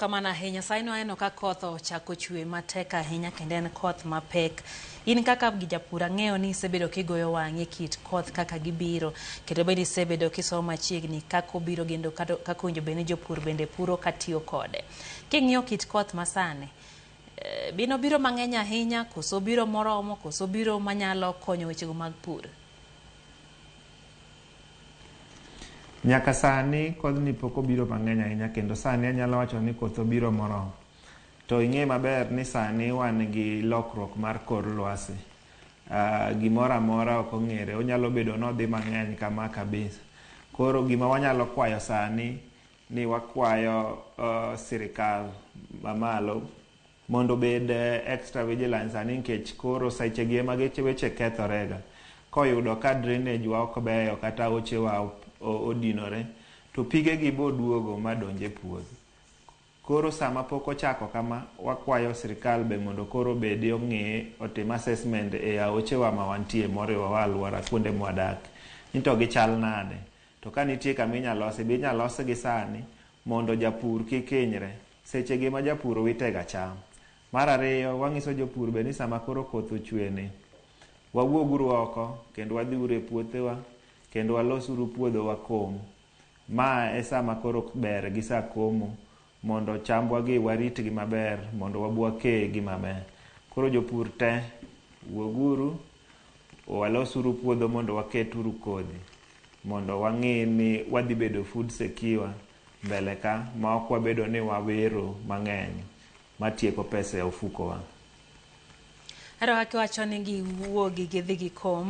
Erokamano ahinya. Sani waneno ka koth ochako chwe matek ahinya kendo en koth mapek. In kaka japur ang'eyo ni isebedo kigoyo wang'i kit koth kaka gibiro, kendo bende isebedo kisomo machiegni kaka obiro kendo kaka owinjo bed ni jopur bende puro katiyo kode. King'iyo kit koth masani, biro mang'eny ahinya, koso biro moromo, koso biro manyalo konyo wechego mag pur? Nyaka sani kodhni pok obiro mang'eny ahinya, kendo sani anyalo wacho ni koth obiro moromo. To ing'e maber ni sani wan gi lokruok mar kor lwasi. Gimoro amora ok ong'ere, onyalo bedo nodhi mang'eny kama kabisa. Koro gima wanyalo kwayo sani ni wakwayo sirikal mamalo mondo obed extra vigilance sani, nikech koro sechegi ema weche kethorega. Koyudo ka drainage wa ok beyo kata ochewa odinore, to pigegi boduogo madonje puodho. Koro sama pok ochako kama, wakwayo sirikal be mondo koro bedi ong'e, otim assessment e aochewa ma wantie moriwowa alwora kuonde mwadak, ni to gichal nade. To ka nitie kama inyalosi, be inyalosgi sani mondo japur kik hinyre sechegi ma japur witega cham. Mar ariyo, wang'iso jopur be ni sama koro koth ochwene, wawuoguru oko kendo wadhiuru e puothewa kendo walosuru puodho wakom. Ma e sama koro ber gi sa komo, mondo chambwa gi waritgi maber, mondo wabwakegi maber. Koro jopur te, wuoguru, walosuru puodho mondo waketuru kodhi, mondo wang'i ni wadhi bedo food secure mbele ka, ma ok wabedo ni wawero mang'eny matieko pesa e ofuko wa. Ero kaka wacho ni giwuogi gidhi gikom.